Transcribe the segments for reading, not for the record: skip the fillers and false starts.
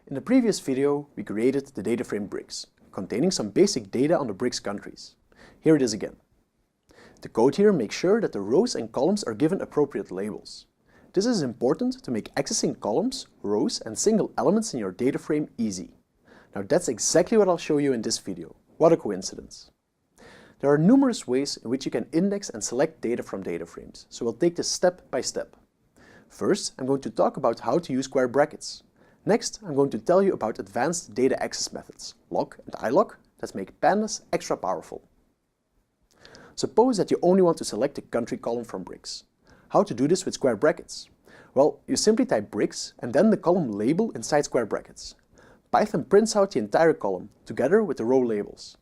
In the previous video, we created the data frame BRICS, containing some basic data on the BRICS countries. Here it is again. The code here makes sure that the rows and columns are given appropriate labels. This is important to make accessing columns, rows, and single elements in your data frame easy. Now that's exactly what I'll show you in this video. What a coincidence. There are numerous ways in which you can index and select data from data frames, so we'll take this step by step. First, I'm going to talk about how to use square brackets. Next, I'm going to tell you about advanced data access methods, lock and ilock, that make Pandas extra powerful. Suppose that you only want to select a country column from BRICS. How to do this with square brackets? Well, you simply type BRICS and then the column label inside square brackets. Python prints out the entire column, together with the row labels.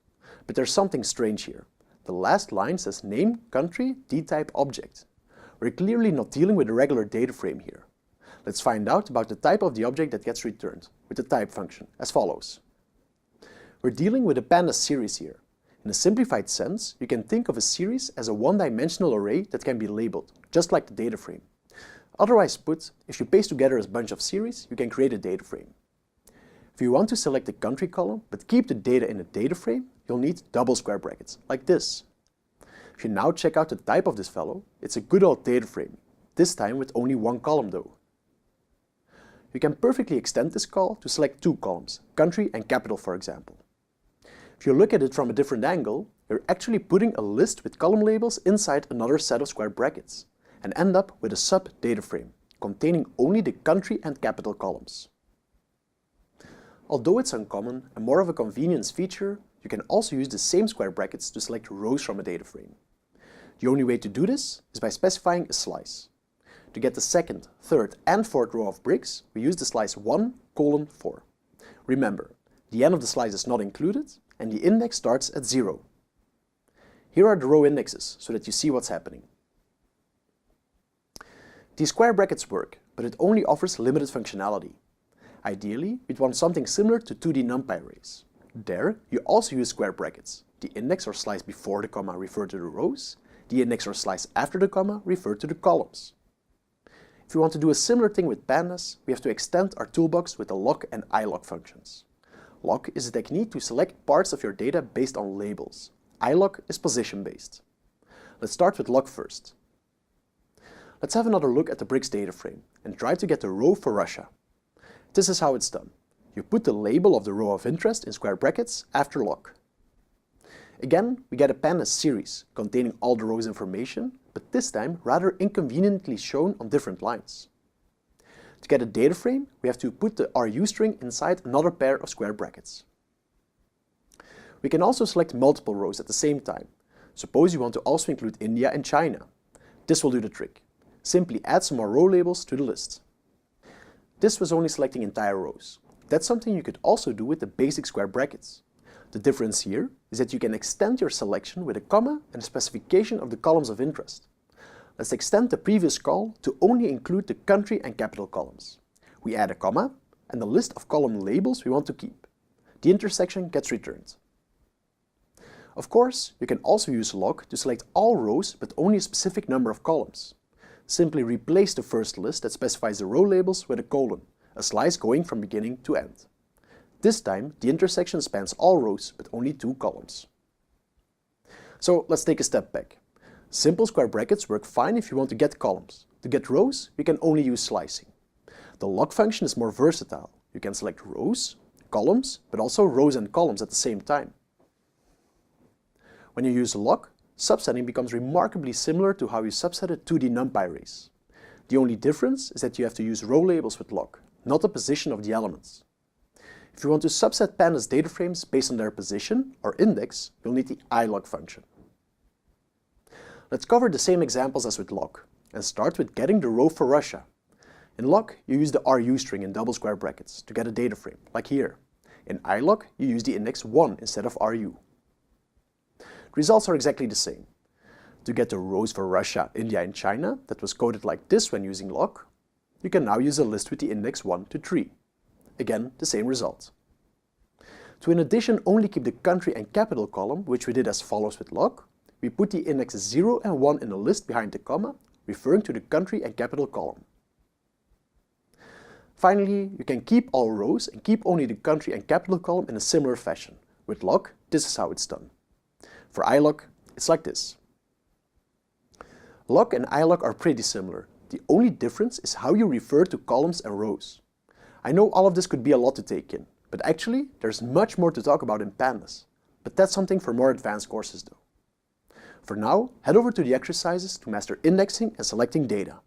But there's something strange here. The last line says name, country, dtype, object. We're clearly not dealing with a regular data frame here. Let's find out about the type of the object that gets returned, with the type function, as follows. We're dealing with a Pandas series here. In a simplified sense, you can think of a series as a one-dimensional array that can be labeled, just like the data frame. Otherwise put, if you paste together a bunch of series, you can create a data frame. If you want to select the country column, but keep the data in a data frame, you'll need double square brackets, like this. If you now check out the type of this fellow, it's a good old data frame, this time with only one column though. You can perfectly extend this call to select two columns, country and capital for example. If you look at it from a different angle, you're actually putting a list with column labels inside another set of square brackets, and end up with a sub-data frame, containing only the country and capital columns. Although it's uncommon and more of a convenience feature, you can also use the same square brackets to select rows from a data frame. The only way to do this is by specifying a slice. To get the second, third and fourth row of BRICS, we use the slice 1:4. Remember, the end of the slice is not included and the index starts at 0. Here are the row indexes so that you see what's happening. These square brackets work, but it only offers limited functionality. Ideally, we'd want something similar to 2D NumPy arrays. There, you also use square brackets. The index or slice before the comma refer to the rows, the index or slice after the comma refer to the columns. If we want to do a similar thing with Pandas, we have to extend our toolbox with the lock and ilock functions. Lock is a technique to select parts of your data based on labels. Ilock is position-based. Let's start with lock first. Let's have another look at the BRICS data frame and try to get the row for Russia. This is how it's done. You put the label of the row of interest in square brackets after lock. Again, we get a Pandas series containing all the rows information, but this time rather inconveniently shown on different lines. To get a data frame, we have to put the RU string inside another pair of square brackets. We can also select multiple rows at the same time. Suppose you want to also include India and China. This will do the trick. Simply add some more row labels to the list. This was only selecting entire rows. That's something you could also do with the basic square brackets. The difference here is that you can extend your selection with a comma and a specification of the columns of interest. Let's extend the previous call to only include the country and capital columns. We add a comma and the list of column labels we want to keep. The intersection gets returned. Of course, you can also use lock to select all rows but only a specific number of columns. Simply replace the first list that specifies the row labels with a colon, a slice going from beginning to end. This time, the intersection spans all rows, but only 2 columns. So let's take a step back. Simple square brackets work fine if you want to get columns. To get rows, we can only use slicing. The lock function is more versatile. You can select rows, columns, but also rows and columns at the same time. When you use lock, subsetting becomes remarkably similar to how you subsetted 2D NumPy arrays. The only difference is that you have to use row labels with lock, not the position of the elements. If you want to subset Pandas data frames based on their position or index, you'll need the ilock function. Let's cover the same examples as with lock and start with getting the row for Russia. In lock, you use the RU string in double square brackets to get a data frame, like here. In ilock, you use the index 1 instead of RU. The results are exactly the same. To get the rows for Russia, India and China that was coded like this when using lock, you can now use a list with the index 1 to 3. Again, the same result. To in addition only keep the country and capital column, which we did as follows with lock, we put the indexes 0 and 1 in a list behind the comma, referring to the country and capital column. Finally, you can keep all rows and keep only the country and capital column in a similar fashion. With log, this is how it's done. For ilog, it's like this. Log and ilog are pretty similar. The only difference is how you refer to columns and rows. I know all of this could be a lot to take in, but actually there's much more to talk about in Pandas. But that's something for more advanced courses though. For now, head over to the exercises to master indexing and selecting data.